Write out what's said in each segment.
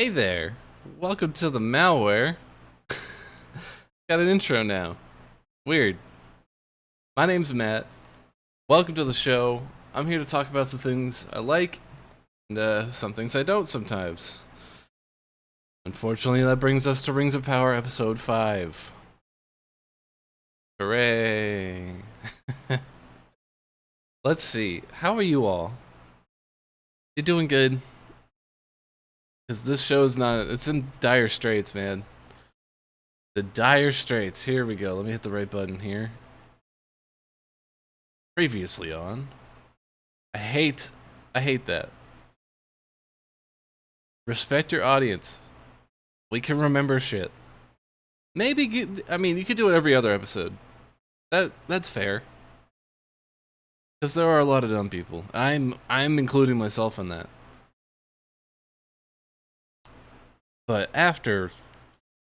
Hey there! Welcome to the malware. Got an intro now. Weird. My name's Matt. Welcome to the show. I'm here to talk about some things I like and some things I don't sometimes. Unfortunately, that brings us to Rings of Power episode 5. Hooray! Let's see. How are you all? You doing good? Because this show's not. It's in dire straits, man. The dire straits. Here we go. Let me hit the right button here. Previously on. I hate that. Respect your audience. We can remember shit. Maybe you could do it every other episode. That's fair. Because there are a lot of dumb people. I'm including myself in that. But after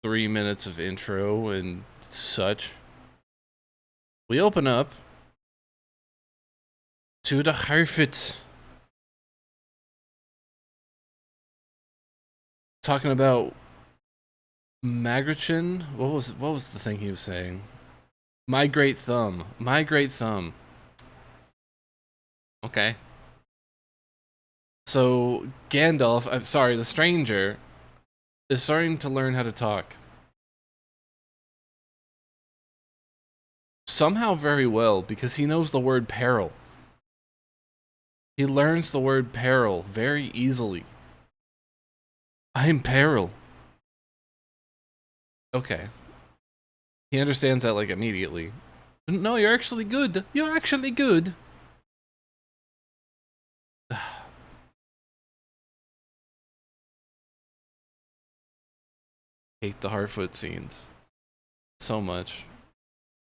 3 minutes of intro and such, we open up to the Harfit. Talking about Magrichin. What was the thing he was saying? My great thumb. My great thumb. Okay. So Gandalf, I'm sorry, the stranger is starting to learn how to talk. Somehow very well, because he knows the word peril. He learns the word peril very easily. I'm peril. Okay. He understands that, like, immediately. No, you're actually good. You're actually good. Hate the Harfoot scenes. So much.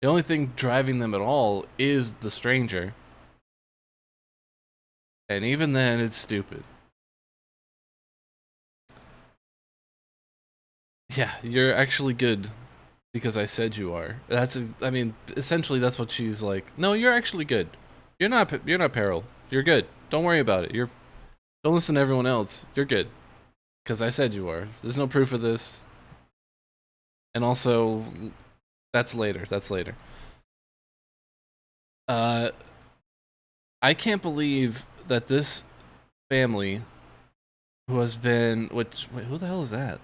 The only thing driving them at all is the stranger. And even then, it's stupid. Yeah, you're actually good. Because I said you are. I mean, essentially that's what she's like. No, you're actually good. You're not peril. You're good. Don't worry about it. Don't listen to everyone else. You're good. Because I said you are. There's no proof of this. And also, that's later. That's later. I can't believe that this family who has been, wait, who the hell is that?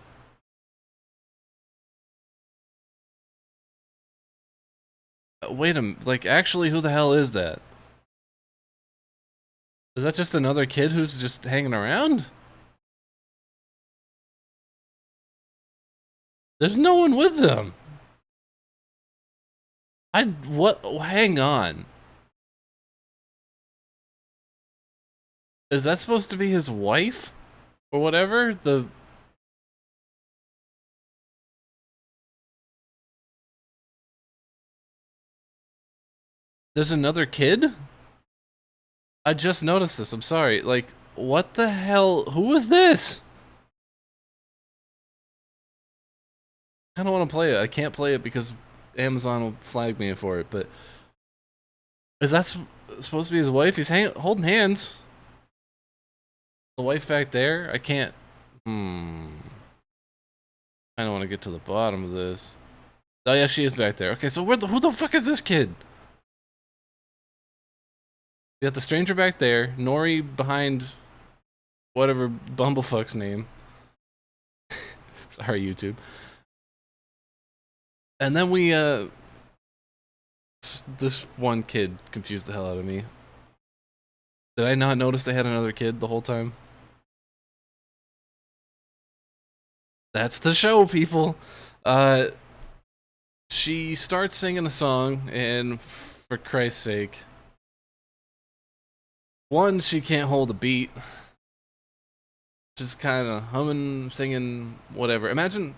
Wait a minute, like, actually, who the hell is that? Is that just another kid who's just hanging around? There's no one with them. What? Hang on. Is that supposed to be his wife? Or whatever? There's another kid? I just noticed this, I'm sorry. Like, what the hell? Who is this? I don't want to play it. I can't play it because Amazon will flag me for it, but... Is that supposed to be his wife? He's holding hands. The wife back there? I can't... I don't want to get to the bottom of this. Oh yeah, she is back there. Okay, so who the fuck is this kid? You got the stranger back there, Nori behind whatever bumblefuck's name. Sorry, YouTube. And then we, this one kid confused the hell out of me. Did I not notice they had another kid the whole time? That's the show, people. She starts singing a song, and for Christ's sake, one, she can't hold a beat. Just kind of humming, singing, whatever. Imagine,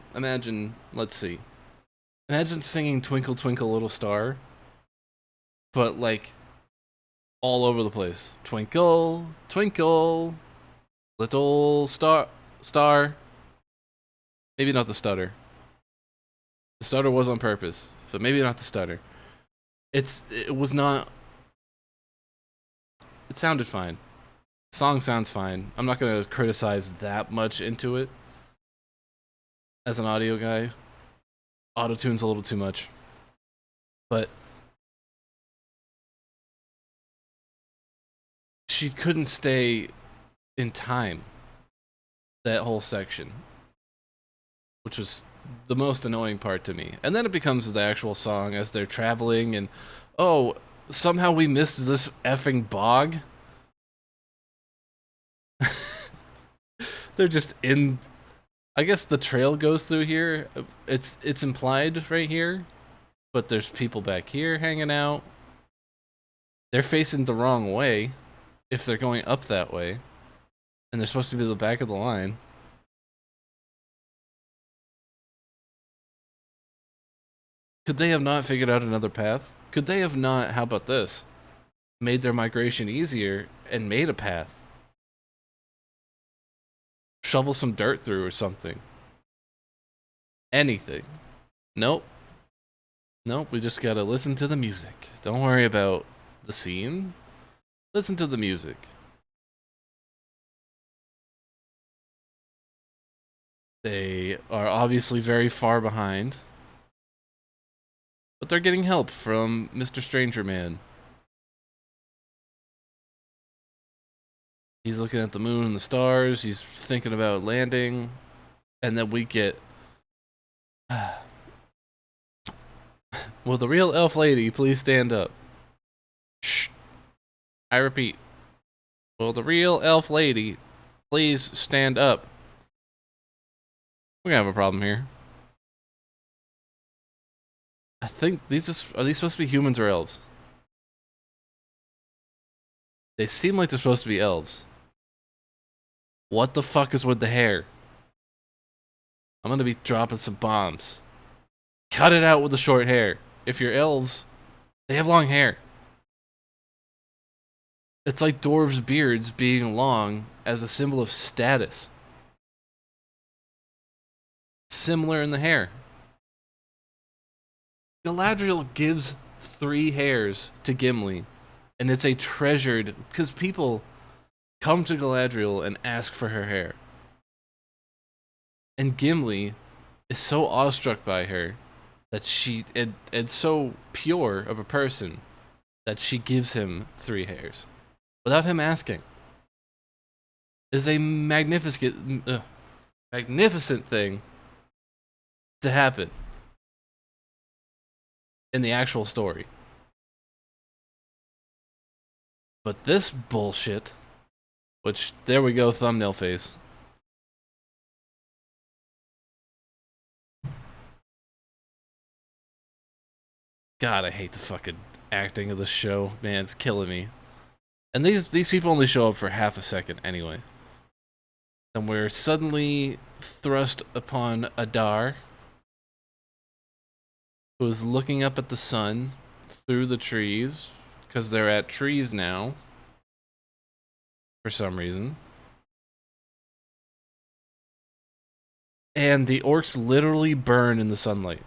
let's see. Imagine singing Twinkle Twinkle Little Star, but like all over the place. Twinkle, twinkle, little star. Maybe not the stutter. The stutter was on purpose, but maybe not the stutter. It was not. It sounded fine. The song sounds fine. I'm not gonna criticize that much into it. as an audio guy, auto-tune's a little too much. But she couldn't stay in time that whole section, which was the most annoying part to me. And then it becomes the actual song as they're traveling and, oh, somehow we missed this effing bog. They're just in, I guess the trail goes through here. It's implied right here, but there's people back here hanging out. They're facing the wrong way if they're going up that way, and they're supposed to be the back of the line. Could they have not figured out another path? Could they have not, how about this, made their migration easier and made a path? Shovel some dirt through or something. Anything. Nope. Nope, we just gotta listen to the music. Don't worry about the scene. Listen to the music. They are obviously very far behind. But they're getting help from Mr. Stranger Man. He's looking at the moon and the stars. He's thinking about landing. And then we get... Will the real elf lady please stand up? Shh. I repeat. Will the real elf lady please stand up? We're gonna have a problem here. I think are these supposed to be humans or elves? They seem like they're supposed to be elves. What the fuck is with the hair? I'm gonna be dropping some bombs. Cut it out with the short hair. If you're elves, they have long hair. It's like dwarves' beards being long as a symbol of status. Similar in the hair. Guyladriel gives 3 hairs to Gimli, and it's a treasured, because people come to Guyladriel and ask for her hair. And Gimli is so awestruck by her that and so pure of a person that she gives him 3 hairs without him asking. It is a magnificent thing to happen in the actual story. But this bullshit, which, there we go, thumbnail face. God, I hate the fucking acting of the show. Man, it's killing me. And these people only show up for half a second anyway. And we're suddenly thrust upon ADAR, who is looking up at the sun through the trees, because they're at trees now, for some reason. And the orcs literally burn in the sunlight.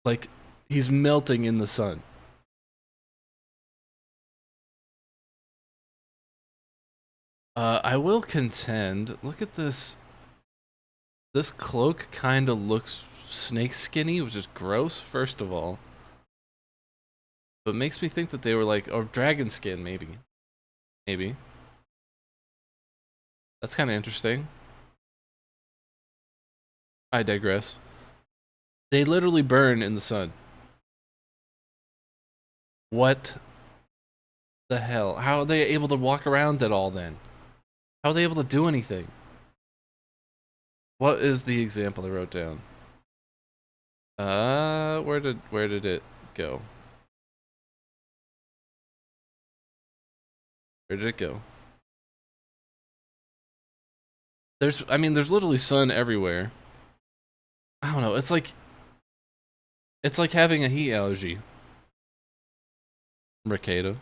Like, he's melting in the sun. I will contend, look at this. This cloak kind of looks snake skinny, which is gross, first of all. But makes me think that they were like, or dragon skin, maybe. Maybe. That's kind of interesting. I digress. They literally burn in the sun. What the hell? How are they able to walk around at all then? How are they able to do anything? What is the example I wrote down? Where did it go? Where did it go? There's literally sun everywhere. I don't know, it's like having a heat allergy. Mercado.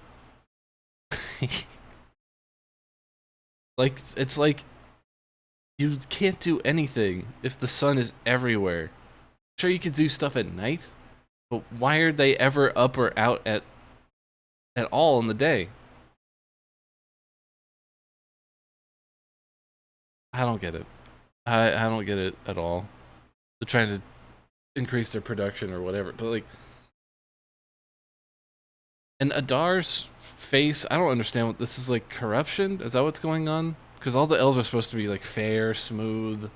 Like, it's like you can't do anything if the sun is everywhere. Sure, you could do stuff at night, but why are they ever up or out at all in the day? I don't get it. I don't get it at all. They're trying to increase their production or whatever, but like, and Adar's face, I don't understand what this is, like corruption? Is that what's going on? Because all the elves are supposed to be like fair, smooth,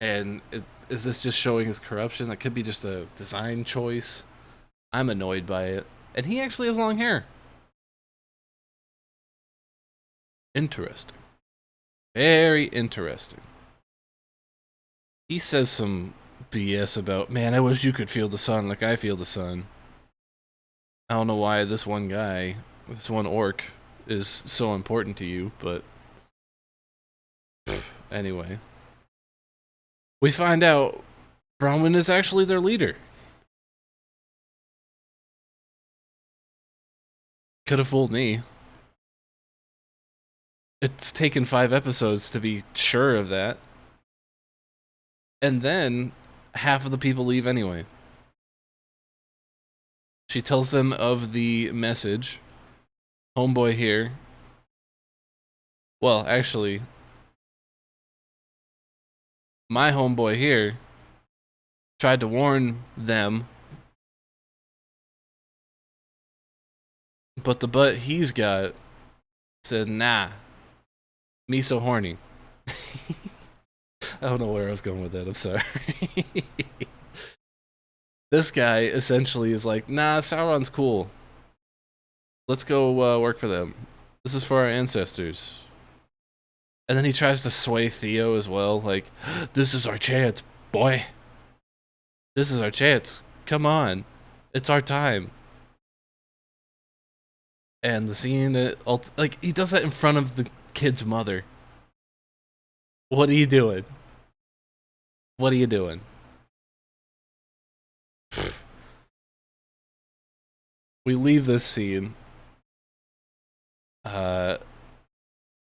and is this just showing his corruption? That could be just a design choice. I'm annoyed by it. And he actually has long hair. Interesting. Very interesting. He says some BS about, man, I wish you could feel the sun like I feel the sun. I don't know why this one guy, this one orc, is so important to you, but anyway. We find out Bronwyn is actually their leader. Could have fooled me. It's taken 5 episodes to be sure of that. And then half of the people leave anyway. She tells them of the message. Homeboy here. Well, actually, my homeboy here tried to warn them, but the butt he's got said, nah, me so horny. I don't know where I was going with that, I'm sorry. This guy essentially is like, nah, Sauron's cool. Let's go work for them. This is for our ancestors. And then he tries to sway Theo as well, like, this is our chance, boy. This is our chance. Come on. It's our time. And the scene, like, he does that in front of the kid's mother. What are you doing? What are you doing? We leave this scene.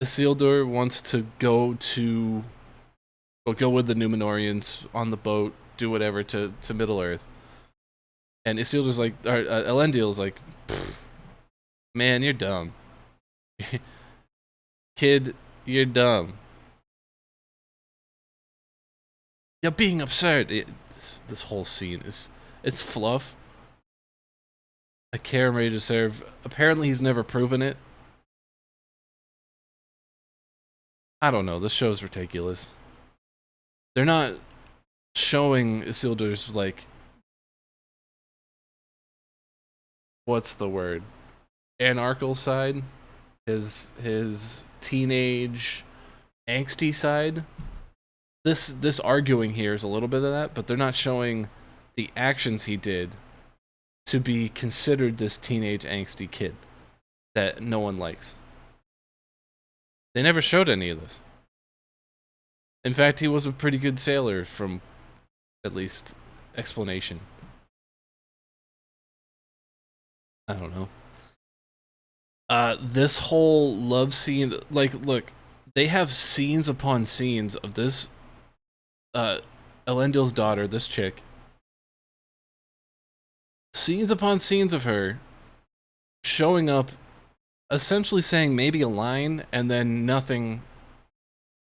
Isildur wants to go with the Numenorians on the boat, do whatever to Middle Earth. And Isildur's like, or Elendil's like, man, you're dumb. Kid, you're dumb. You're being absurd. This whole scene it's fluff. I care, I'm ready to serve. Apparently he's never proven it. I don't know, this show's ridiculous. They're not showing Isildur's, like, what's the word? Anarchical side. His teenage angsty side. This arguing here is a little bit of that, but they're not showing the actions he did to be considered this teenage angsty kid that no one likes. They never showed any of this. In fact, he was a pretty good sailor from at least explanation. I don't know. This whole love scene, like, look, they have scenes upon scenes of this, Elendil's daughter, this chick. Scenes upon scenes of her showing up, essentially saying maybe a line, and then nothing.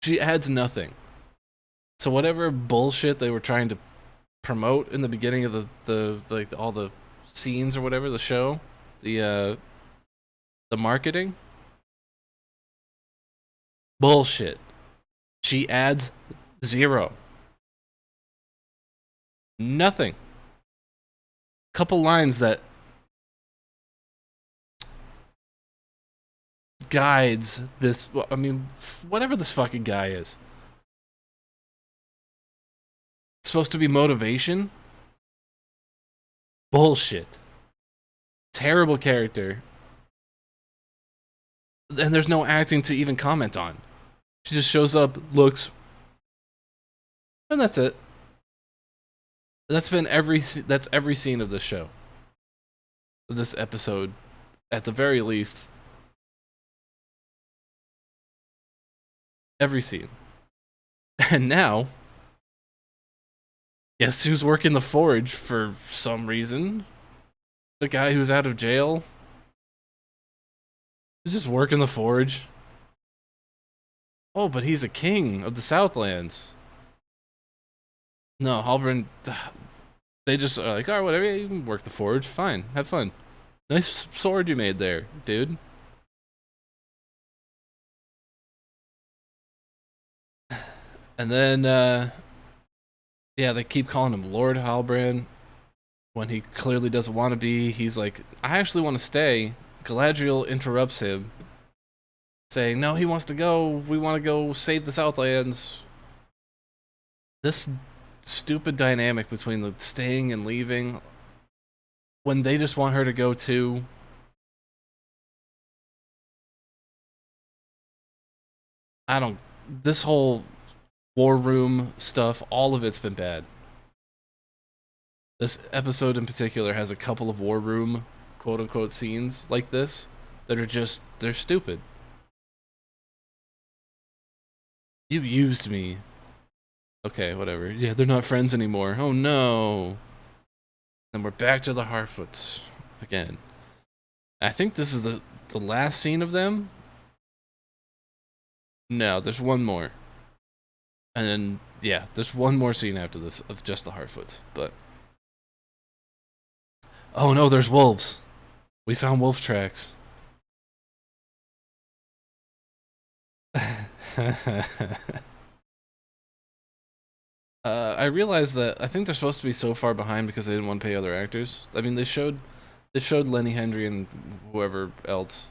She adds nothing. So whatever bullshit they were trying to promote in the beginning of the like all the scenes or whatever, the show, the marketing, bullshit. She adds 0. Nothing. Couple lines that guides this, I mean, whatever this fucking guy is. It's supposed to be motivation? Bullshit. Terrible character. And there's no acting to even comment on. She just shows up, looks, and that's it. That's been every scene of this show. Of this episode, at the very least. Every scene. And now, guess who's working the forge for some reason? The guy who's out of jail? He's just working the forge. Oh, but he's a king of the Southlands. No, Halbrand. They just are like, all right, whatever. Yeah, you can work the forge. Fine, have fun. Nice sword you made there, dude. And then, yeah, they keep calling him Lord Halbrand when he clearly doesn't want to be. He's like, I actually want to stay. Guyladriel interrupts him, saying, no, he wants to go. We want to go save the Southlands. This stupid dynamic between the staying and leaving when they just want her to go too. I don't. This whole war room stuff, all of it's been bad. This episode in particular has a couple of war room quote unquote scenes like this that are just, they're stupid. You used me. Okay, whatever. Yeah, they're not friends anymore. Oh no. Then we're back to the Harfoots again. I think this is the last scene of them. No, there's one more. And then, yeah, there's one more scene after this of just the Harfoots. But oh no, there's wolves. We found wolf tracks. I realized that I think they're supposed to be so far behind because they didn't want to pay other actors. I mean, they showed Lenny Henry and whoever else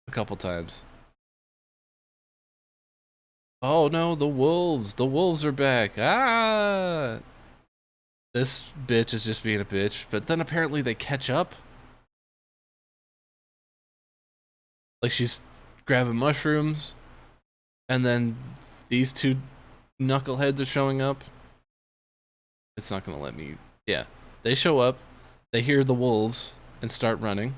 a couple times. Oh no, the wolves! The wolves are back! Ah! This bitch is just being a bitch, but then apparently they catch up. Like she's grabbing mushrooms, and then these two knuckleheads are showing up. It's not gonna let me. Yeah, they show up. They hear the wolves and start running.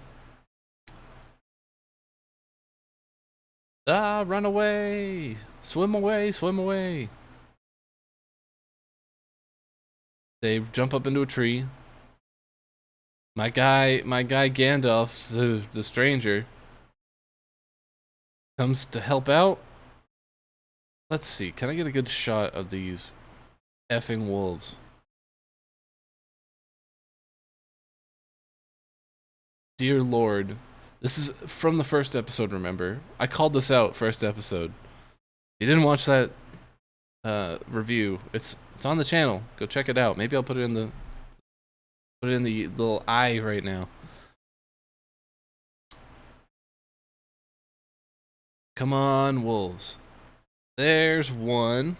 Ah, run away! Swim away! Swim away! They jump up into a tree. My guy Gandalf, the stranger, comes to help out. Let's see, can I get a good shot of these effing wolves? Dear Lord. This is from the first episode, remember? I called this out first episode. If you didn't watch that review, it's on the channel. Go check it out. Maybe I'll put it in the little eye right now. Come on, wolves. There's one.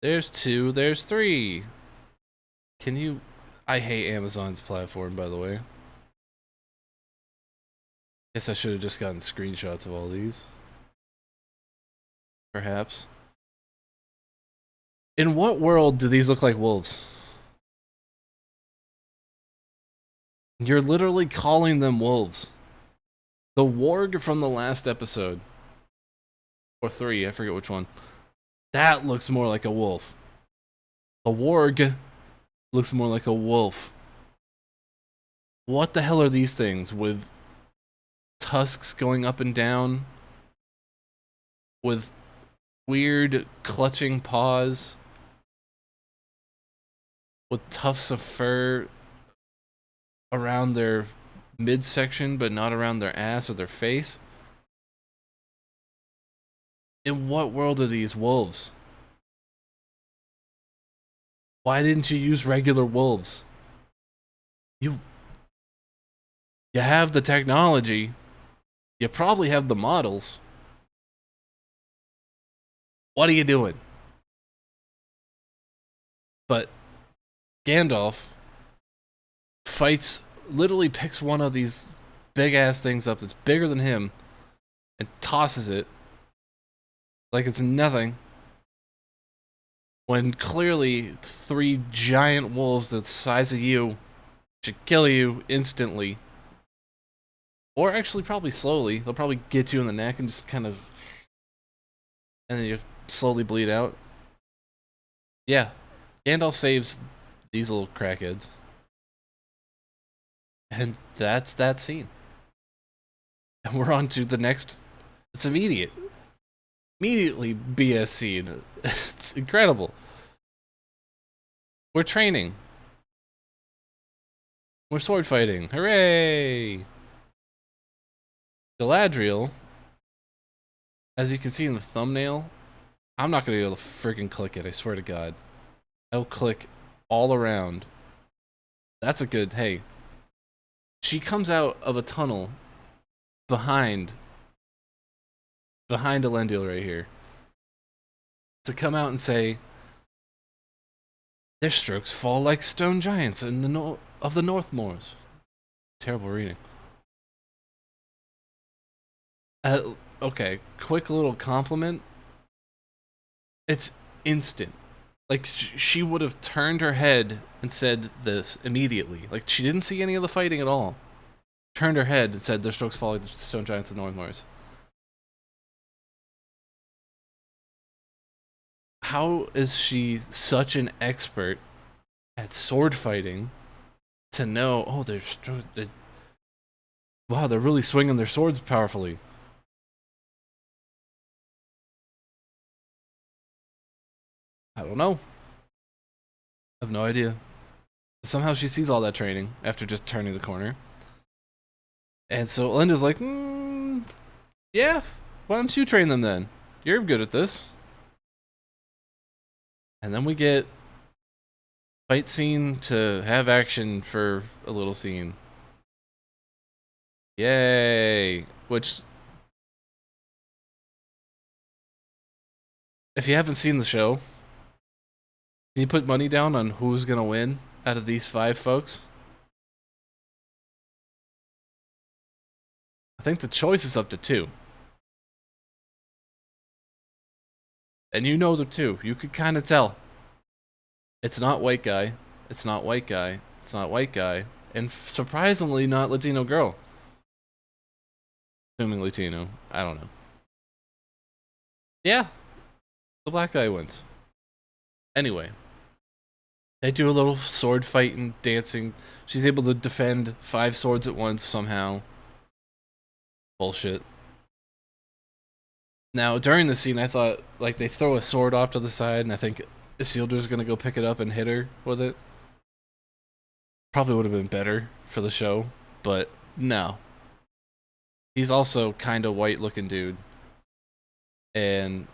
There's two. There's three. Can you... I hate Amazon's platform, by the way. Guess I should have just gotten screenshots of all these. Perhaps. In what world do these look like wolves? You're literally calling them wolves. The warg from the last episode. Or 3, I forget which one. That looks more like a wolf. The warg looks more like a wolf. What the hell are these things with tusks going up and down? With weird clutching paws? With tufts of fur around their midsection but not around their ass or their face? In what world are these wolves? Why didn't you use regular wolves? You have the technology. You probably have the models. What are you doing? But Gandalf fights, literally picks one of these big ass things up that's bigger than him and tosses it like it's nothing, when clearly 3 giant wolves the size of you should kill you instantly. Or actually probably slowly. They'll probably get you in the neck and just kind of... and then you slowly bleed out. Yeah. Gandalf saves these little crackheads. And that's that scene. And we're on to the next... It's immediate. Immediately BSC'd. It's incredible. We're training. We're sword fighting. Hooray! Guyladriel, as you can see in the thumbnail, I'm not gonna be able to freaking click it, I swear to God. I'll click all around. That's a good, hey. She comes out of a tunnel behind Elendil right here. To come out and say, their strokes fall like stone giants in the of the North Moors. Terrible reading. Okay, quick little compliment. It's instant. Like, she would have turned her head and said this immediately. Like, she didn't see any of the fighting at all. Turned her head and said, their strokes fall like stone giants in the North Moors. How is she such an expert at sword fighting to know, oh, wow, they're really swinging their swords powerfully. I don't know. I have no idea. Somehow she sees all that training after just turning the corner. And so Linda's like, yeah, why don't you train them then? You're good at this. And then we get fight scene to have action for a little scene. Yay! Which, if you haven't seen the show, can you put money down on who's gonna win out of these 5 folks? I think the choice is up to 2. And you know the 2. You could kind of tell. It's not white guy. It's not white guy. It's not white guy. And surprisingly, not Latino girl. Assuming Latino. I don't know. Yeah. The black guy wins. Anyway. They do a little sword fighting, dancing. She's able to defend 5 swords at once somehow. Bullshit. Now, during the scene, I thought, like, they throw a sword off to the side, and I think Isildur's gonna go pick it up and hit her with it. Probably would have been better for the show, but no. He's also kind of white-looking dude. And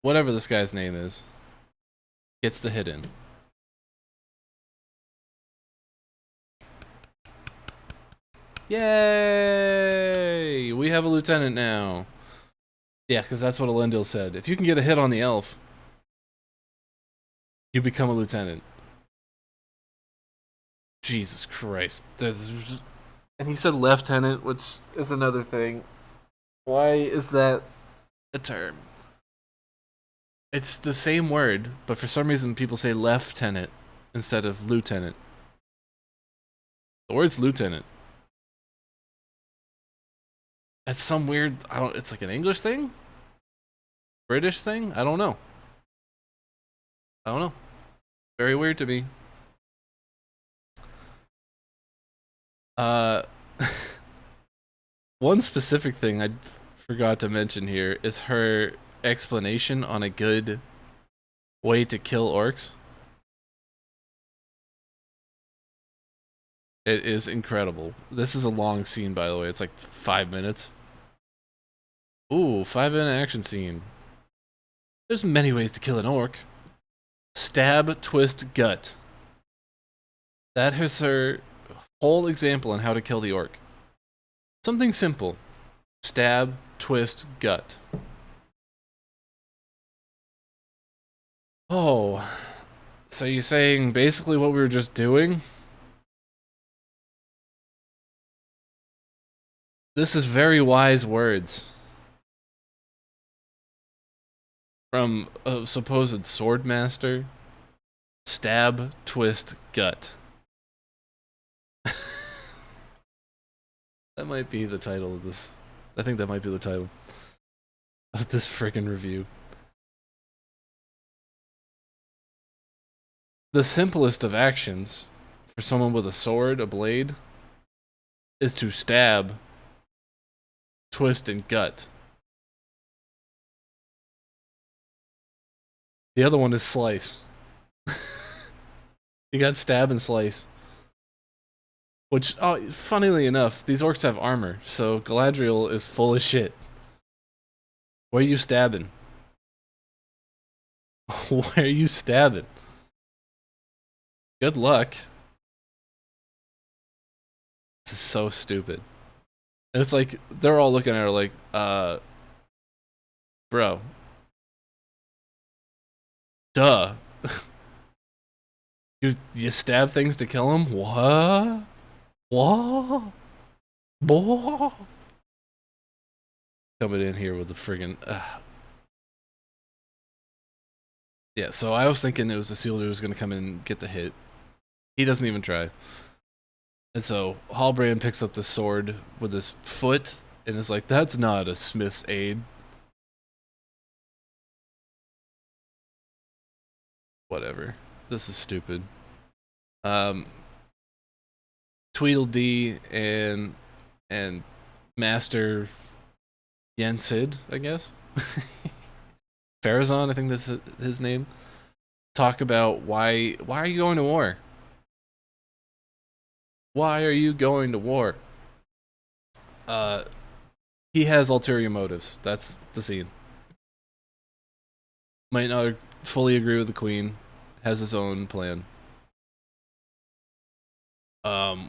whatever this guy's name is, gets the hit in. Yay! We have a lieutenant now. Yeah, because that's what Elendil said. If you can get a hit on the elf, you become a lieutenant. Jesus Christ. And he said lieutenant, which is another thing. Why is that a term? It's the same word, but for some reason people say lieutenant instead of lieutenant. The word's lieutenant. That's some weird, it's like an English thing? British thing? I don't know. Very weird to me. One specific thing I forgot to mention here is her explanation on a good way to kill orcs. It is incredible. This is a long scene, by the way. It's like 5 minutes. Ooh, 5-minute action scene. There's many ways to kill an orc. Stab, twist, gut. That is her whole example on how to kill the orc. Something simple. Stab, twist, gut. Oh. So you're saying basically what we were just doing? This is very wise words. From a supposed sword master. Stab, twist, gut. That might be the title of this. I think that might be the title of this friggin' review. The simplest of actions for someone with a sword, a blade, is to stab, twist, and gut. The other one is Slice. You got Stab and Slice. Which, oh, funnily enough, these orcs have armor, so Guyladriel is full of shit. Where are you stabbing? Where are you stabbing? Good luck. This is so stupid. And it's like, they're all looking at her like, bro. Duh. You stab things to kill them? What? What? Boy. Coming in here with the friggin'. Yeah, so I was thinking it was the Sealer who was going to come in and get the hit. He doesn't even try. And so Hallbrand picks up the sword with his foot and is like, that's not a smith's aid. Whatever. This is stupid. Tweedledee and Master Yensid, I guess. Farazan, I think that's his name. Talk about why are you going to war? Why are you going to war? He has ulterior motives. That's the scene. Might not fully agree with the queen. Has his own plan.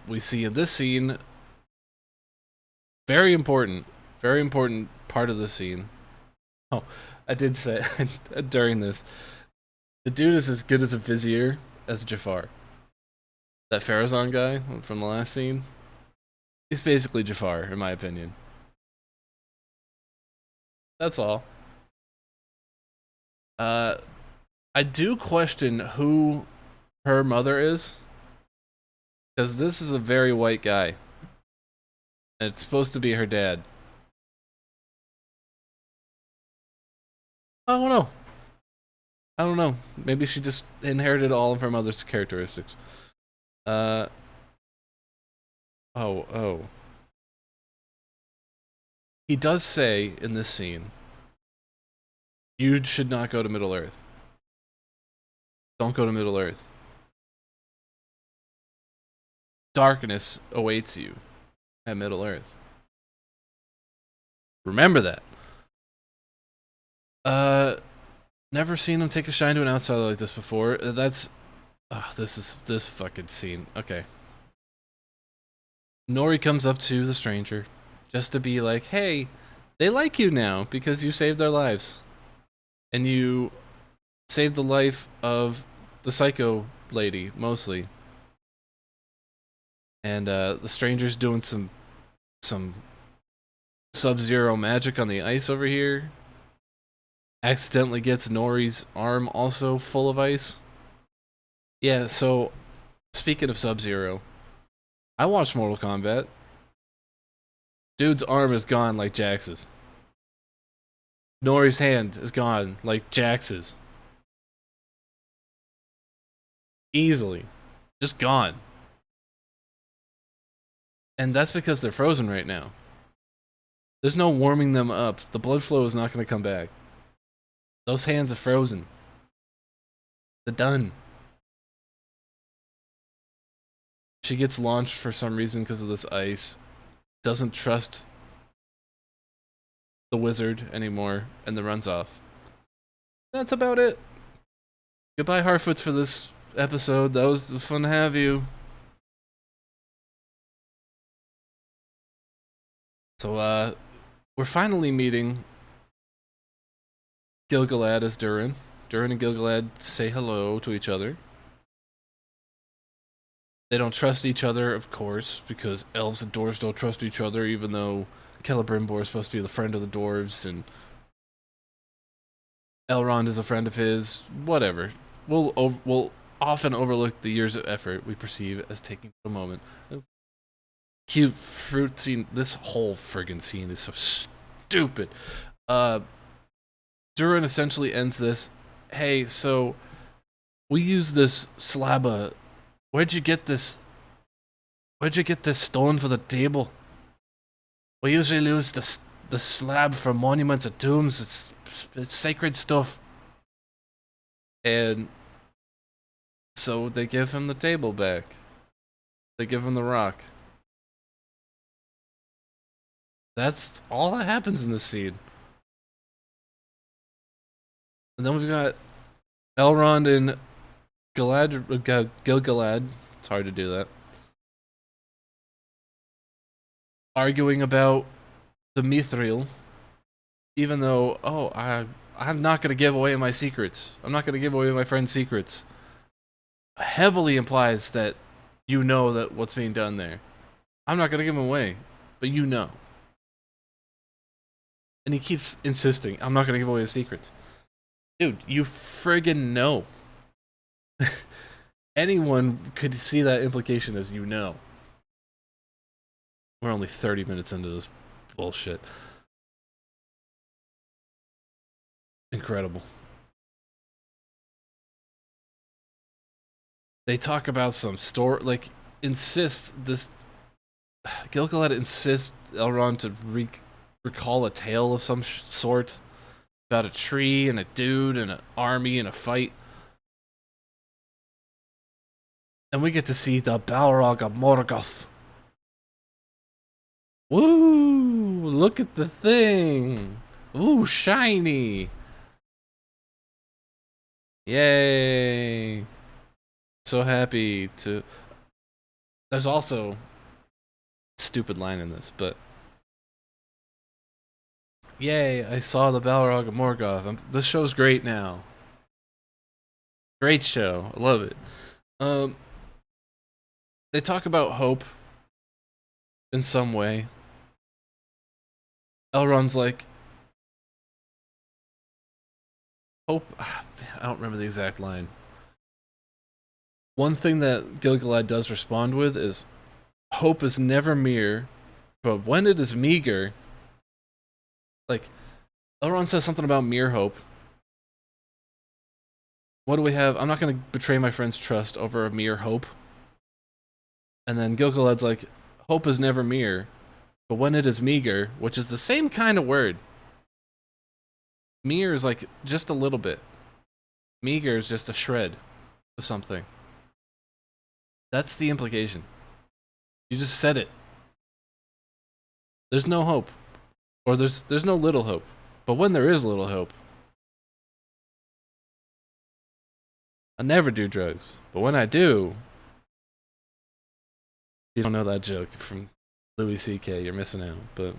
We see in this scene, very important part of the scene. Oh, I did say during this, the dude is as good as a vizier as Jafar. That Farazan guy from the last scene, he's basically Jafar, in my opinion. That's all. I do question who her mother is, because this is a very white guy. And it's supposed to be her dad. I don't know. I don't know. Maybe she just inherited all of her mother's characteristics. Oh. He does say in this scene, you should not go to Middle Earth. Don't go to Middle Earth. Darkness awaits you at Middle Earth. Remember that. Never seen him take a shine to an outsider like this before. That's... this fucking scene. Okay. Nori comes up to the stranger just to be like, hey, they like you now because you saved their lives. And you saved the life of the psycho lady, mostly. And the stranger's doing some Sub-Zero magic on the ice over here. Accidentally gets Nori's arm also full of ice. Yeah, so speaking of Sub-Zero, I watched Mortal Kombat. Dude's arm is gone like Jax's. Nori's hand is gone like Jax's. Easily. Just gone. And that's because they're frozen right now. There's no warming them up. The blood flow is not going to come back. Those hands are frozen. They're done. She gets launched for some reason because of this ice. Doesn't trust the wizard anymore and then runs off. That's about it. Goodbye, Harfoots, for this episode. That was fun to have you. So, we're finally meeting Gilgalad as Durin. Durin and Gilgalad say hello to each other. They don't trust each other, of course, because elves and dwarves don't trust each other, even though Celebrimbor is supposed to be the friend of the dwarves, and Elrond is a friend of his. Whatever. We'll often overlook the years of effort we perceive as taking a moment. Cute fruit scene. This whole friggin' scene is so stupid. Durin essentially ends this. Hey, so we use this slab of... Where'd you get this stone for the table? We usually use the slab for monuments and tombs. It's sacred stuff. And so they give him the table back. They give him the rock. That's all that happens in this scene. And then we've got Elrond and Gilgalad. It's hard to do that. Arguing about the Mithril. Even though, I'm not going to give away my secrets. I'm not going to give away my friend's secrets. Heavily implies that you know that what's being done there. I'm not going to give them away, but you know. And he keeps insisting, I'm not going to give away the secrets. Dude, you friggin' know. Anyone could see that implication as you know. We're only 30 minutes into this bullshit. Incredible. They talk about some store, like, Gilgalad insists Elrond to recall a tale of some sort about a tree and a dude and an army and a fight. And we get to see the Balrog of Morgoth. Woo! Look at the thing! Ooh, shiny! Yay! So happy to... There's also a stupid line in this, but... Yay, I saw the Balrog of Morgoth. This show's great now. Great show. I love it. They talk about hope in some way. Elrond's like, hope... man, I don't remember the exact line. One thing that Gilgalad does respond with is, hope is never mere, but when it is meager... Like, Elrond says something about mere hope. What do we have? I'm not going to betray my friend's trust over a mere hope. And then Gilgalad's like, hope is never mere, but when it is meager, which is the same kind of word. Mere is like just a little bit. Meager is just a shred of something. That's the implication. You just said it. There's no hope. Or there's no little hope. But when there is little hope, I never do drugs. But when I do, you don't know that joke from Louis C.K., you're missing out. But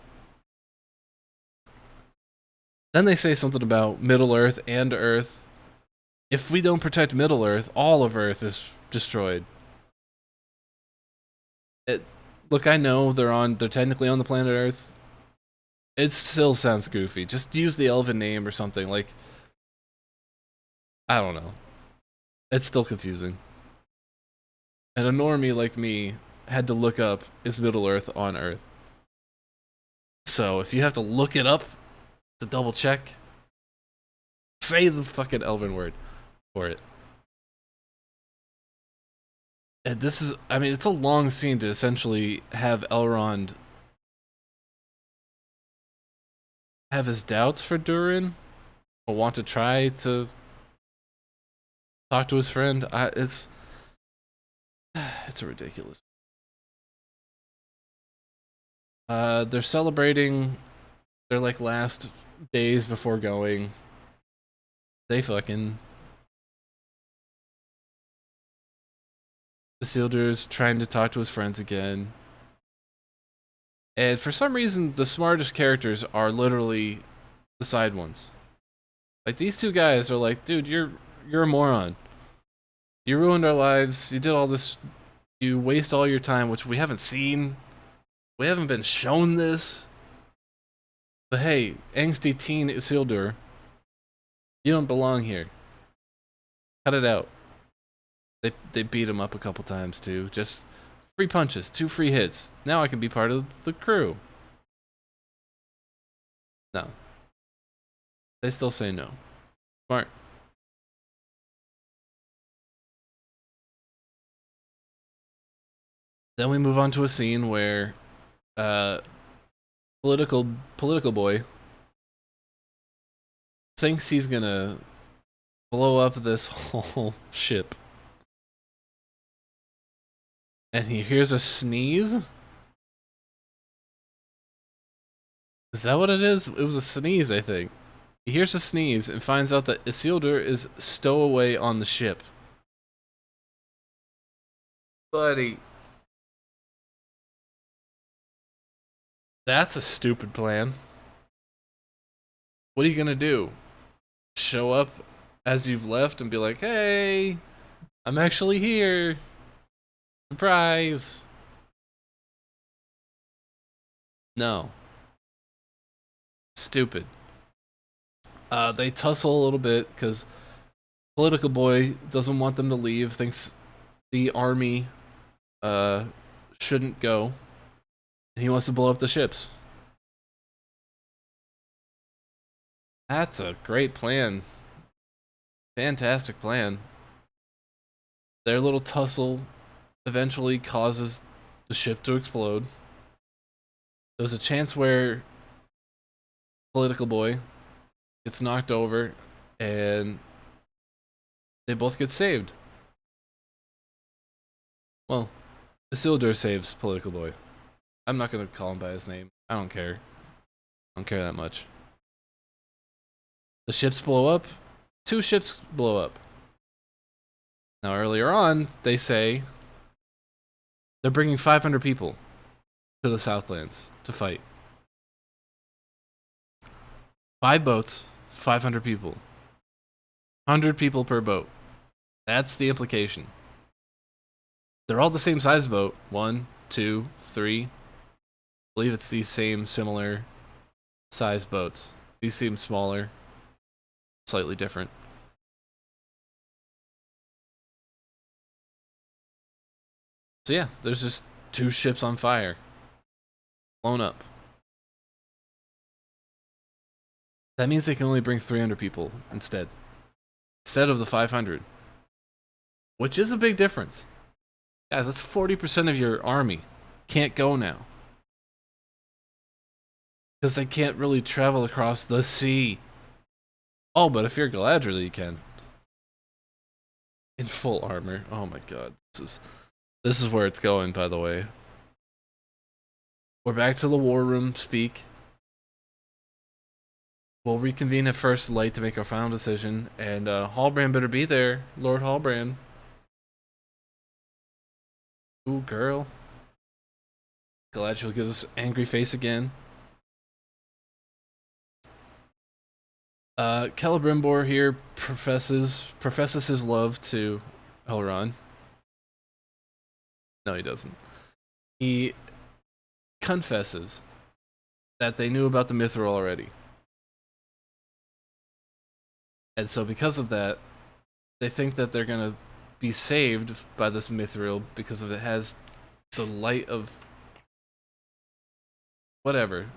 then they say something about Middle Earth and Earth. If we don't protect Middle Earth, all of Earth is destroyed. Look, I know they're technically on the planet Earth. It still sounds goofy. Just use the elven name or something. Like, I don't know. It's still confusing. And a normie like me had to look up, is Middle Earth on Earth? So, if you have to look it up to double check, say the fucking elven word for it. And this is, I mean, it's a long scene to essentially have Elrond have his doubts for Durin, or want to try to talk to his friend. It's a ridiculous. They're celebrating their like last days before going. Isildur's trying to talk to his friends again. And for some reason, the smartest characters are literally the side ones. Like, these two guys are like, dude, you're a moron. You ruined our lives. You did all this. You waste all your time, which we haven't seen. We haven't been shown this. But hey, angsty teen Isildur, you don't belong here. Cut it out. They beat him up a couple times too. Just free punches, 2 free hits. Now I can be part of the crew. No. They still say no. Smart. Then we move on to a scene where political boy thinks he's gonna blow up this whole ship. And he hears a sneeze? Is that what it is? It was a sneeze, I think. He hears a sneeze and finds out that Isildur is stowaway on the ship. Buddy. That's a stupid plan. What are you gonna do? Show up as you've left and be like, hey, I'm actually here. Surprise. No. Stupid. They tussle a little bit because Political Boy doesn't want them to leave, thinks the army shouldn't go, and he wants to blow up the ships. That's a great plan. Fantastic plan. Their little tussle eventually causes the ship to explode. There's a chance where Political Boy gets knocked over and they both get saved. Well, Isildur saves Political Boy. I'm not gonna call him by his name. I don't care. I don't care that much. The ships blow up. 2 ships blow up. Now earlier on, they say they're bringing 500 people to the Southlands to fight. 5 boats, 500 people. 100 people per boat. That's the implication. They're all the same size boat. 1, 2, 3. I believe it's these same similar size boats. These seem smaller. Slightly different. So yeah, there's just 2 ships on fire. Blown up. That means they can only bring 300 people instead of the 500. Which is a big difference. Guys, that's 40% of your army can't go now. Because they can't really travel across the sea. Oh, but if you're Guyladriel, you can. In full armor. Oh my god. This is where it's going, by the way. We're back to the war room speak. We'll reconvene at first light to make our final decision, and Hallbrand better be there, Lord Hallbrand. Ooh, girl. Guyladriel gives us angry face again. Celebrimbor here professes his love to Elrond. No, he doesn't. He confesses that they knew about the Mithril already. And so because of that, they think that they're gonna be saved by this Mithril because of it has the light of whatever.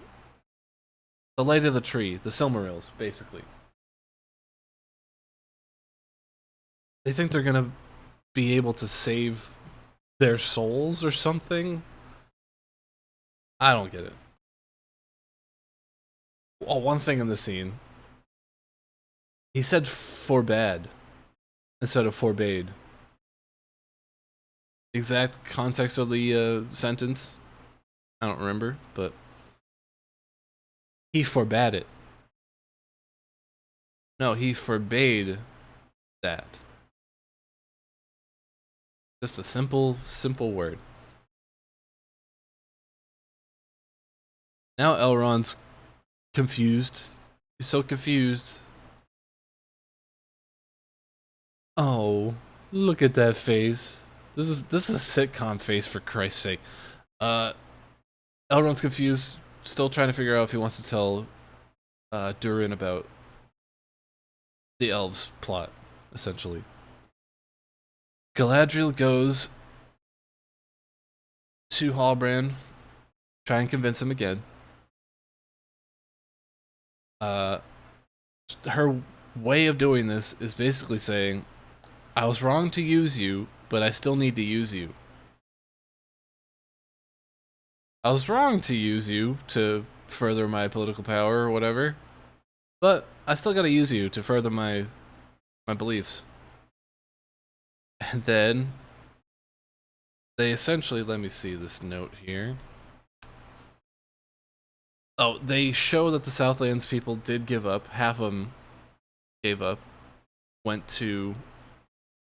The light of the tree, the Silmarils, basically. They think they're gonna be able to save their souls or something. I don't get it. Oh, one thing in the scene. He said forbade instead of forbade. Exact context of the sentence, I don't remember, but he forbade it. No, he forbade that. Just a simple word. Now Elrond's confused. He's so confused. Oh, look at that face. This is a sitcom face, for Christ's sake. Elrond's confused, still trying to figure out if he wants to tell Durin about the elves' plot, essentially. Guyladriel goes to Hallbrand, try and convince him again. Her way of doing this is basically saying, I was wrong to use you, but I still need to use you. I was wrong to use you to further my political power or whatever, but I still gotta use you to further my my beliefs. And then they essentially, let me see this note here. Oh, they show that the Southlands people did give up. Half of them gave up, went to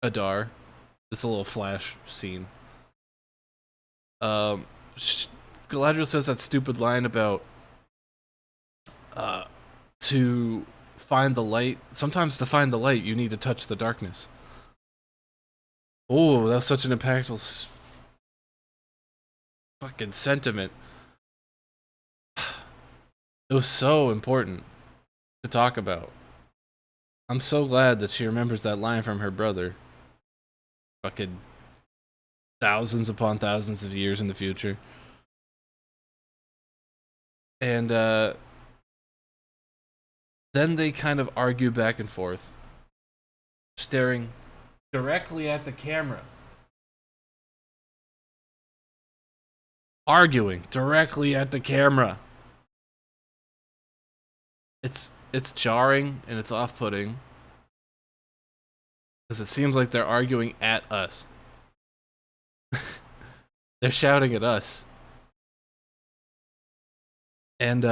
ADAR. It's a little flash scene. Guyladriel says that stupid line about to find the light. Sometimes to find the light, you need to touch the darkness. Oh, that's such an impactful fucking sentiment. It was so important to talk about. I'm so glad that she remembers that line from her brother. Fucking thousands upon thousands of years in the future. And then they kind of argue back and forth, staring directly at the camera. Arguing directly at the camera. It's jarring and it's off-putting. Because it seems like they're arguing at us. They're shouting at us. And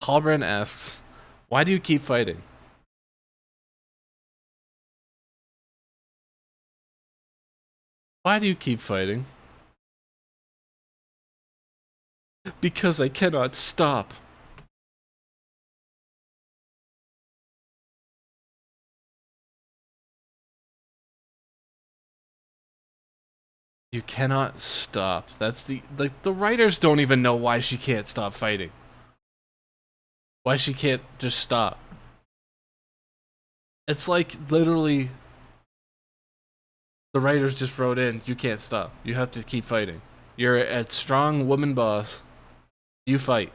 Halbrand asks, why do you keep fighting? Why do you keep fighting? Because I cannot stop. You cannot stop. That's the writers don't even know why she can't stop fighting. Why she can't just stop. It's like literally the writers just wrote in, you can't stop. You have to keep fighting. You're a strong woman boss. You fight.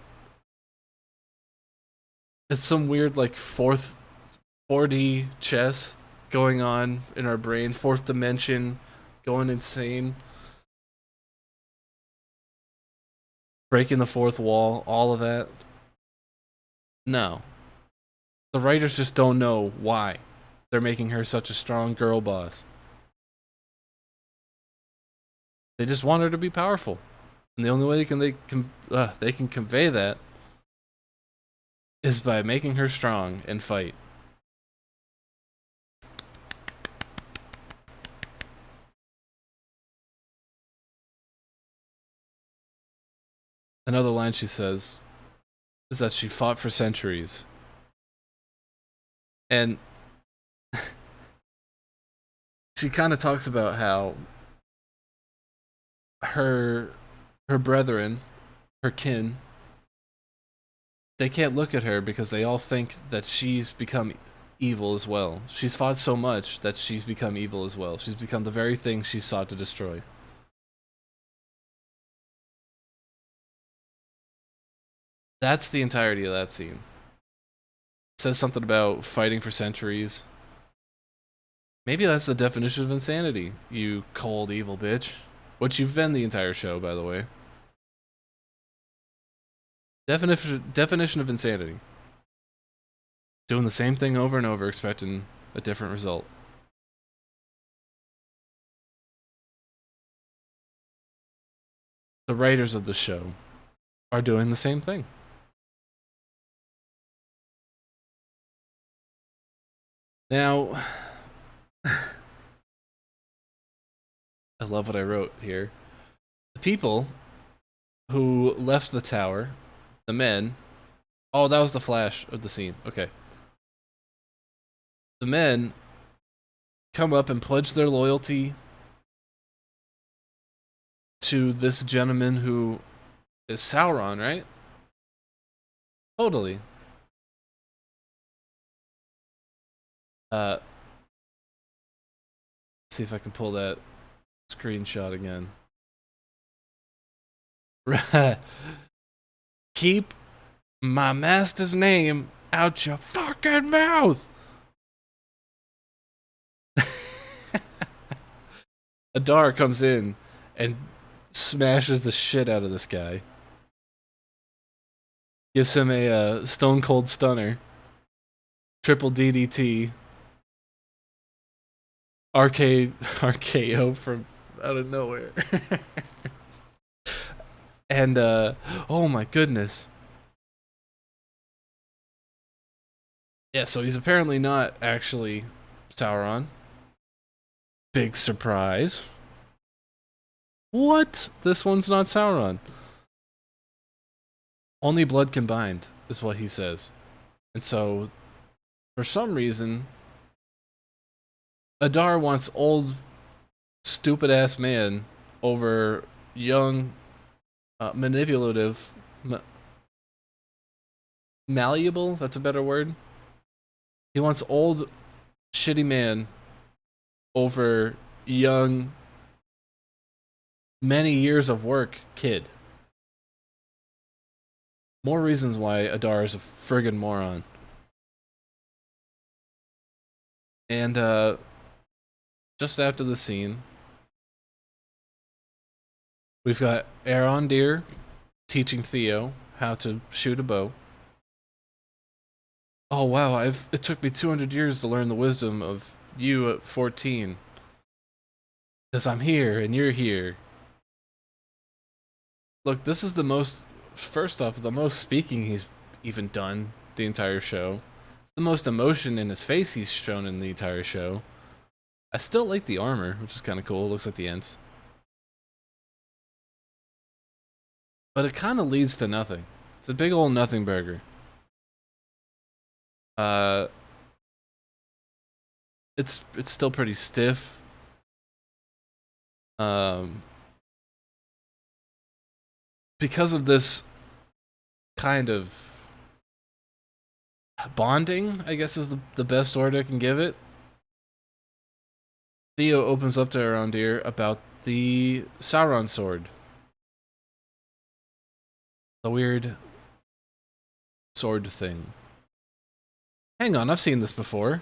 It's some weird like 4D chess going on in our brain, fourth dimension, going insane. Breaking the fourth wall, all of that. No. The writers just don't know why they're making her such a strong girl boss. They just want her to be powerful. And the only way they can convey that is by making her strong and fight. Another line she says is that she fought for centuries. And she kind of talks about how her brethren, her kin, they can't look at her because they all think that she's become evil as well. She's fought so much that she's become evil as well. She's become the very thing she sought to destroy. That's the entirety of that scene. It says something about fighting for centuries. Maybe that's the definition of insanity, you cold evil bitch. Which you've been the entire show, by the way. Definition of insanity. Doing the same thing over and over, expecting a different result. The writers of the show are doing the same thing. Now, I love what I wrote here. The people who left the tower, the men. Oh, that was the flash of the scene. Okay. The men come up and pledge their loyalty to this gentleman who is Sauron, right? Totally. Let's see if I can pull that screenshot again. Keep my master's name out your fucking mouth. Adar comes in and smashes the shit out of this guy. Gives him a stone cold stunner, triple DDT, RKO from out of nowhere. And oh my goodness. Yeah, so he's apparently not actually Sauron. Big surprise. What? This one's not Sauron. Only blood combined is what he says. And so, for some reason, ADAR wants old, stupid-ass man over young, manipulative, malleable? That's a better word? He wants old, shitty man over young, many years of work kid. More reasons why ADAR is a friggin' moron. And just after the scene, we've got Arondir teaching Theo how to shoot a bow. Oh wow, it took me 200 years to learn the wisdom of you at 14. Because I'm here and you're here. Look, this is the most, first off, the most speaking he's even done the entire show. It's the most emotion in his face he's shown in the entire show. I still like the armor, which is kind of cool. It looks like the Ents. But it kind of leads to nothing. It's a big old nothing burger. It's still pretty stiff. Because of this kind of bonding, I guess is the best word I can give it. Theo opens up to Arondir about the Sauron sword. The weird sword thing. Hang on, I've seen this before.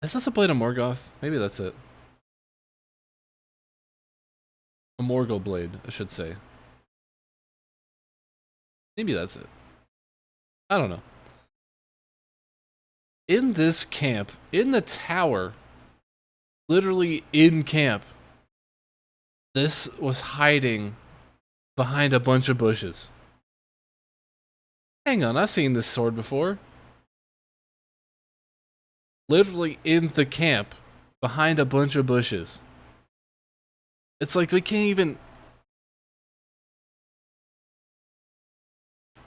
Is this a blade of Morgoth? Maybe that's it. A Morgul blade, I should say. Maybe that's it. I don't know. In this camp, in the tower, literally in camp, this was hiding behind a bunch of bushes. Hang on, I've seen this sword before. Literally in the camp, behind a bunch of bushes. It's like we can't even...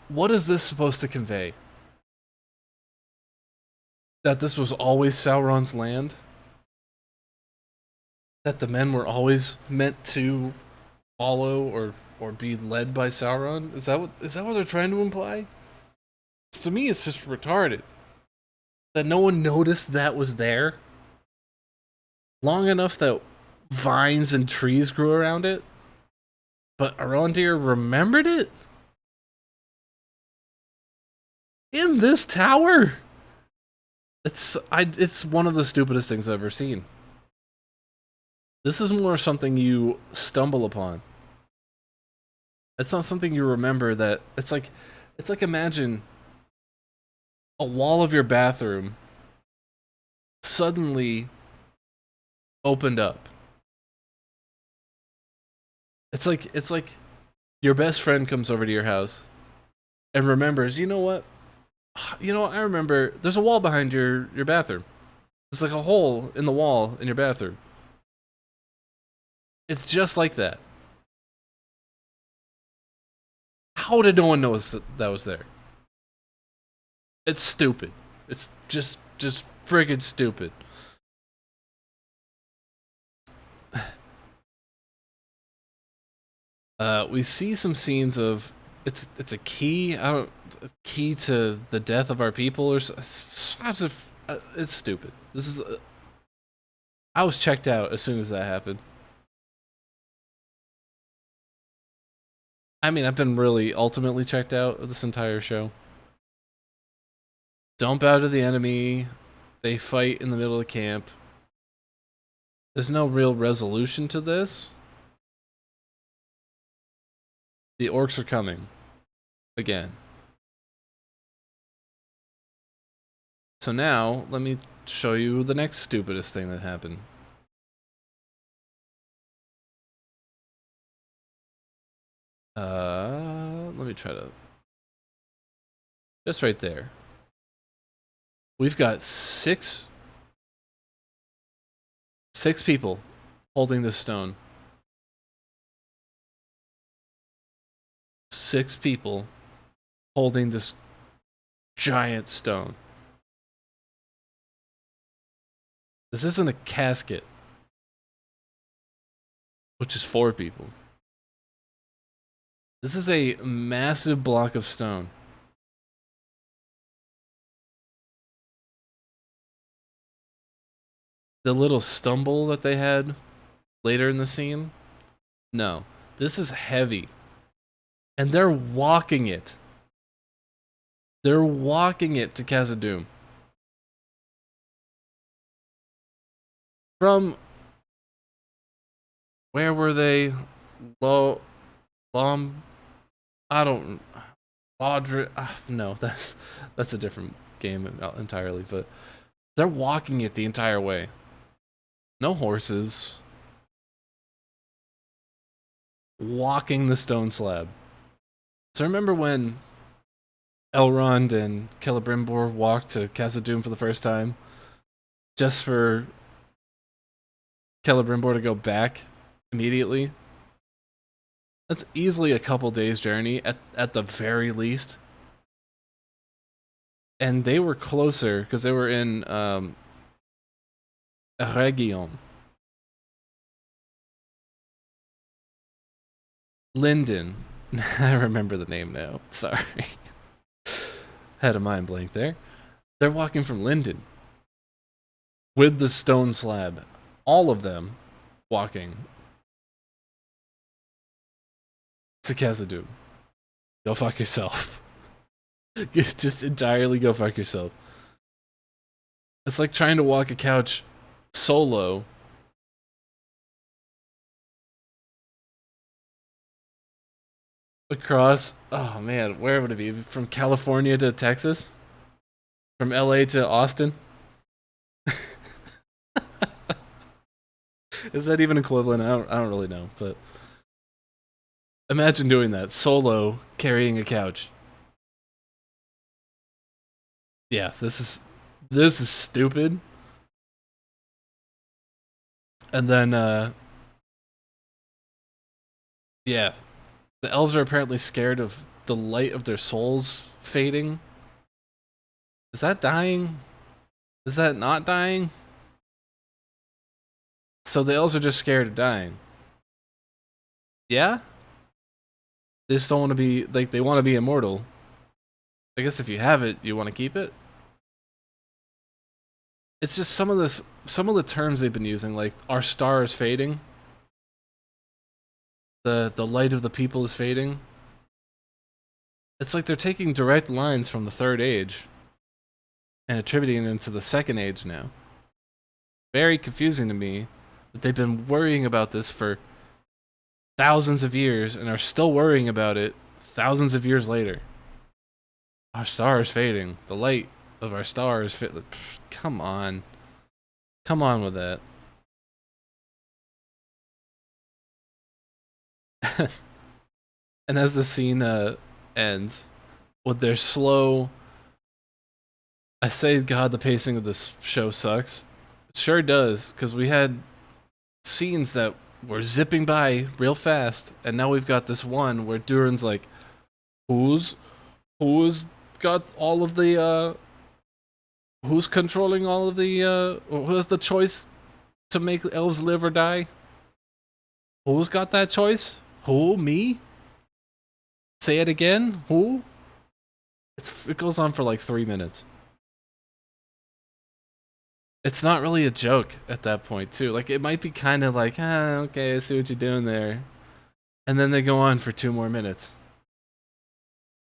What is this supposed to convey? That this was always Sauron's land? That the men were always meant to follow or be led by Sauron? Is that what they're trying to imply? To me, it's just retarded. That no one noticed that was there long enough that vines and trees grew around it, but Arondir remembered it in this tower. It's one of the stupidest things I've ever seen. This is more something you stumble upon. It's not something you remember. That it's like imagine a wall of your bathroom suddenly opened up. It's like your best friend comes over to your house and remembers, you know what? I remember there's a wall behind your bathroom. It's like a hole in the wall in your bathroom. It's just like that. How did no one notice that was there? It's stupid. It's just friggin' stupid. We see some scenes of it's a key. Key to the death of our people or it's stupid. This is I was checked out as soon as that happened. I mean, I've been really ultimately checked out of this entire show. Don't bow to the enemy. They fight in the middle of camp. There's no real resolution to this. The orcs are coming. again. So now, let me show you the next stupidest thing that happened. Let me try to... Just right there. We've got six people holding this stone. 6 people holding this giant stone. This isn't a casket, which is 4 people. This is a massive block of stone. The little stumble that they had later in the scene, no, this is heavy. And they're walking it. They're walking it to Khazad-dûm. From... Where were they? I don't... no, that's a different game entirely, but... They're walking it the entire way. No horses. Walking the stone slab. So remember when Elrond and Celebrimbor walked to Khazad-dûm for the first time? Just for Celebrimbor to go back immediately? That's easily a couple days' journey at the very least. And they were closer because they were in Region. Linden. I remember the name now. Sorry. Had a mind blank there. They're walking from Linden. With the stone slab. All of them walking to Khazad-dûm. Go fuck yourself. Just entirely go fuck yourself. It's like trying to walk a couch solo. Across, oh man, where would it be? From California to Texas? From LA to Austin? Is that even equivalent? I don't really know, but imagine doing that solo, carrying a couch. Yeah, this is stupid. And then yeah, the elves are apparently scared of the light of their souls fading. Is that dying? Is that not dying? So the elves are just scared of dying. Yeah? They just don't want to be, like, they want to be immortal. I guess if you have it, you want to keep it? It's just some of the terms they've been using, like, our star is fading. The light of the people is fading. It's like they're taking direct lines from the Third Age and attributing them to the Second Age now. Very confusing to me that they've been worrying about this for thousands of years and are still worrying about it thousands of years later. Our star is fading. The light of our star is fit. Come on. Come on with that. And as the scene ends, with their slow... I say, God, the pacing of this show sucks. It sure does, because we had scenes that were zipping by real fast, and now we've got this one where Durin's like, who's got all of the, who's controlling all of the, who has the choice to make elves live or die? Who's got that choice? Who? Me? Say it again? Who? It goes on for like 3 minutes. It's not really a joke at that point, too. Like, it might be kind of like, okay, I see what you're doing there. And then they go on for 2 more minutes.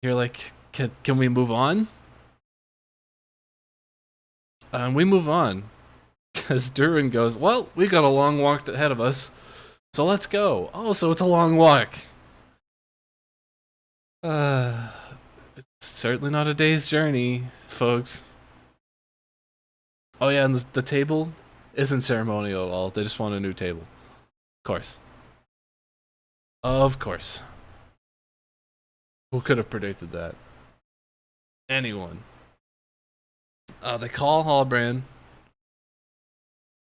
You're like, can we move on? And we move on. Because Durin goes, well, we got a long walk ahead of us. So let's go. Oh, so it's a long walk. Certainly not a day's journey, folks. Oh yeah, and the table isn't ceremonial at all. They just want a new table. Of course. Of course. Who could have predicted that? Anyone. They call Hallbrand.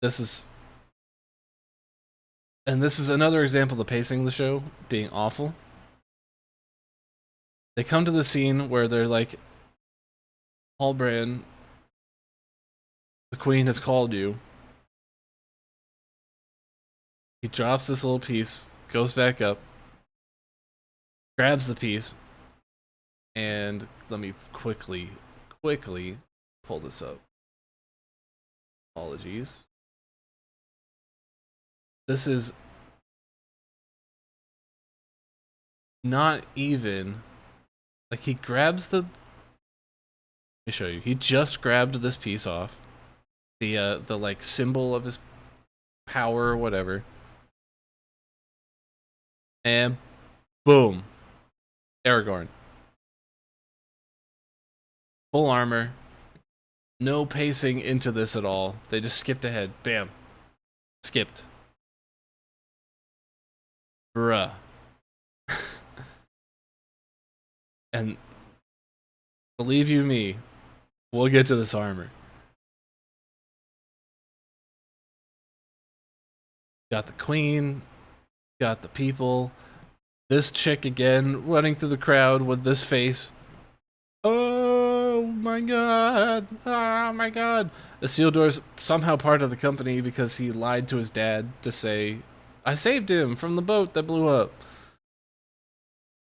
This is another example of the pacing of the show being awful. They come to the scene where they're like, Hallbrand, the queen has called you. He drops this little piece, goes back up, grabs the piece, and let me quickly pull this up. Apologies. This is not even like he grabs the. Let me show you. He just grabbed this piece off the like symbol of his power or whatever, and boom, Aragorn, full armor, no pacing into this at all. They just skipped ahead. Bam, skipped. Bruh. And believe you me, we'll get to this armor. Got the queen, got the people. This chick again running through the crowd with this face. Oh my god. Oh my god. Isildur's somehow part of the company because he lied to his dad to say, I saved him from the boat that blew up.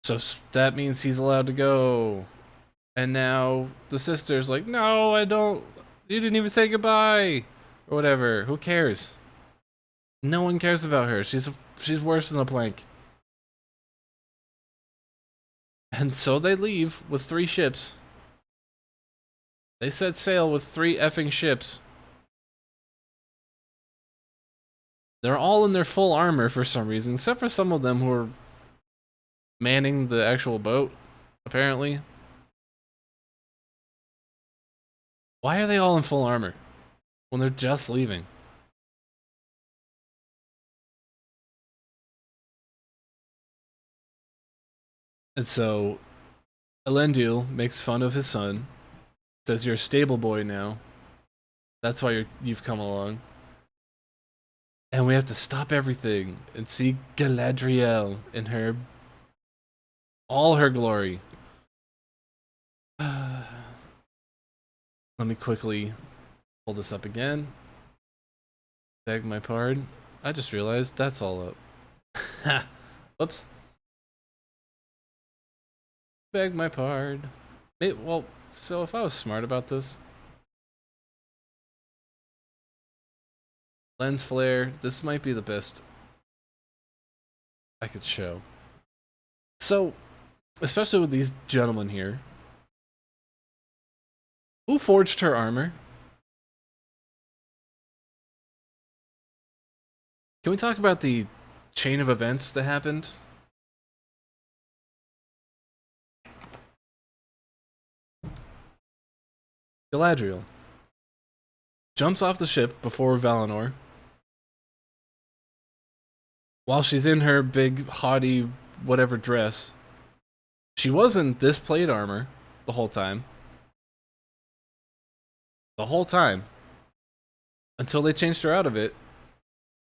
So that means he's allowed to go. And now the sister's like, no, I don't. You didn't even say goodbye. Or whatever. Who cares? No one cares about her. She's worse than a plank. And so they leave with 3 ships. They set sail with 3 effing ships. They're all in their full armor for some reason, except for some of them who are manning the actual boat, apparently. Why are they all in full armor when they're just leaving? And so Elendil makes fun of his son, says you're a stable boy now. That's why you've come along. And we have to stop everything and see Guyladriel in all her glory. Let me quickly pull this up again. Beg my pardon. I just realized that's all up. Whoops. Beg my pardon. Well, so if I was smart about this, lens flare, this might be the best I could show. So, especially with these gentlemen here. Who forged her armor? Can we talk about the chain of events that happened? Guyladriel jumps off the ship before Valinor. While she's in her big, haughty, whatever dress, she was in this plate armor the whole time. The whole time. Until they changed her out of it.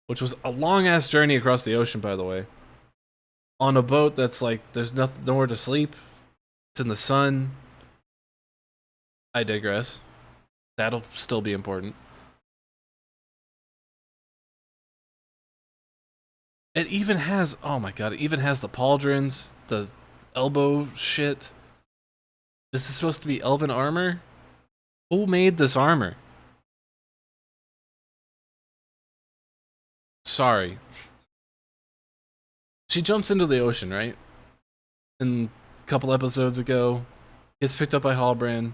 Which was a long-ass journey across the ocean, by the way. On a boat that's like, there's nowhere to sleep. It's in the sun. I digress. That'll still be important. It even has, oh my god, it even has the pauldrons, the elbow shit. This is supposed to be elven armor? Who made this armor? Sorry. She jumps into the ocean, right? And a couple episodes ago, gets picked up by Hallbrand.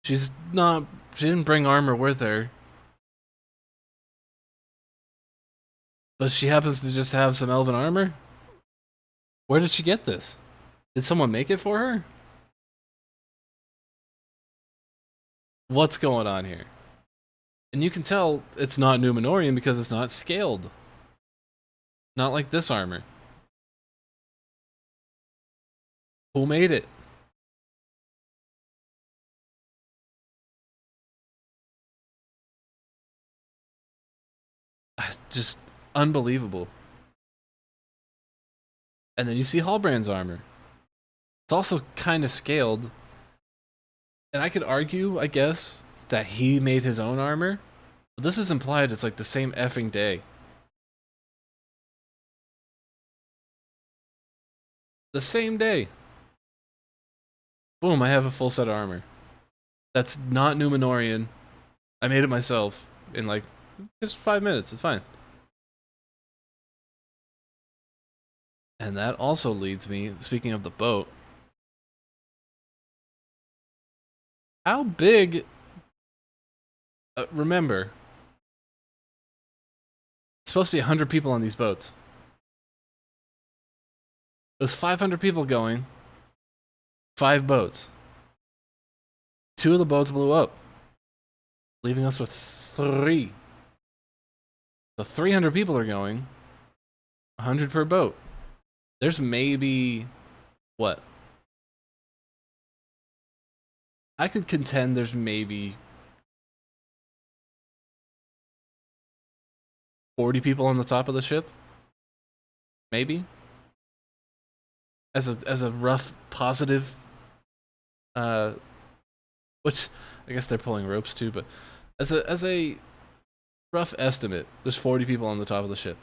She didn't bring armor with her. But she happens to just have some elven armor? Where did she get this? Did someone make it for her? What's going on here? And you can tell it's not Numenorian because it's not scaled. Not like this armor. Who made it? Just unbelievable. And then you see Hallbrand's armor. It's also kind of scaled. And I could argue, I guess, that he made his own armor. But this is implied it's like the same effing day. The same day. Boom, I have a full set of armor. That's not Numenorian. I made it myself in like just 5 minutes. It's fine. And that also leads me, speaking of the boat, how big... remember, it's supposed to be 100 people on these boats. It was 500 people going, 5 boats. 2 of the boats blew up, leaving us with 3. So 300 people are going, 100 per boat. There's maybe, what? I could contend there's maybe 40 people on the top of the ship. Maybe. As a rough positive, which I guess they're pulling ropes too, but as a rough estimate, there's 40 people on the top of the ship.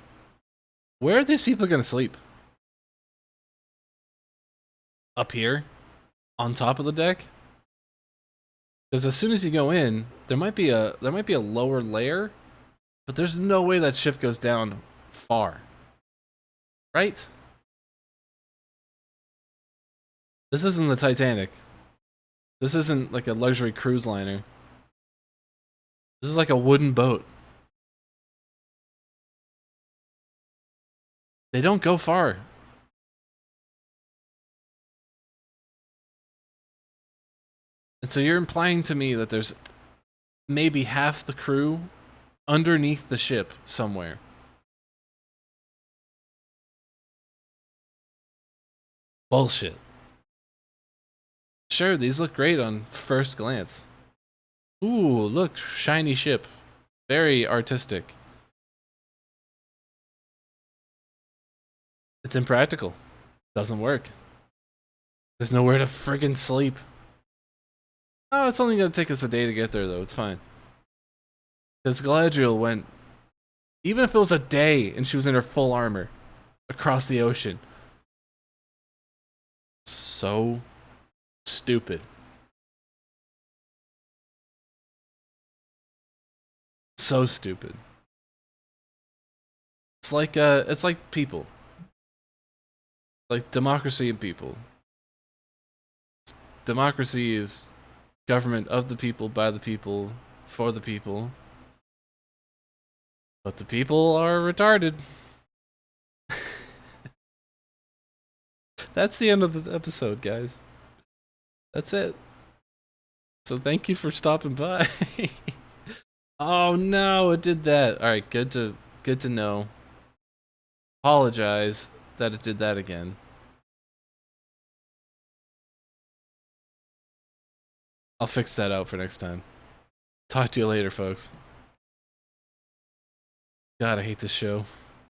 Where are these people gonna sleep? Up here? On top of the deck? Because as soon as you go in, there might be a lower layer, but there's no way that ship goes down far. Right? This isn't the Titanic. This isn't like a luxury cruise liner. This is like a wooden boat. They don't go far. And so you're implying to me that there's maybe half the crew underneath the ship somewhere. Bullshit. Sure, these look great on first glance. Ooh, look, shiny ship. Very artistic. It's impractical. Doesn't work. There's nowhere to friggin' sleep. Oh, it's only gonna take us a day to get there, though. It's fine. Because Guyladriel went... Even if it was a day and she was in her full armor across the ocean. So stupid. So stupid. It's like people. Like democracy and people. Democracy is government of the people, by the people, for the people. But the people are retarded. That's the end of the episode, guys. That's it. So thank you for stopping by. Oh no, it did that. All right, good to know. Apologize that it did that again. I'll fix that out for next time. Talk to you later, folks. God, I hate this show.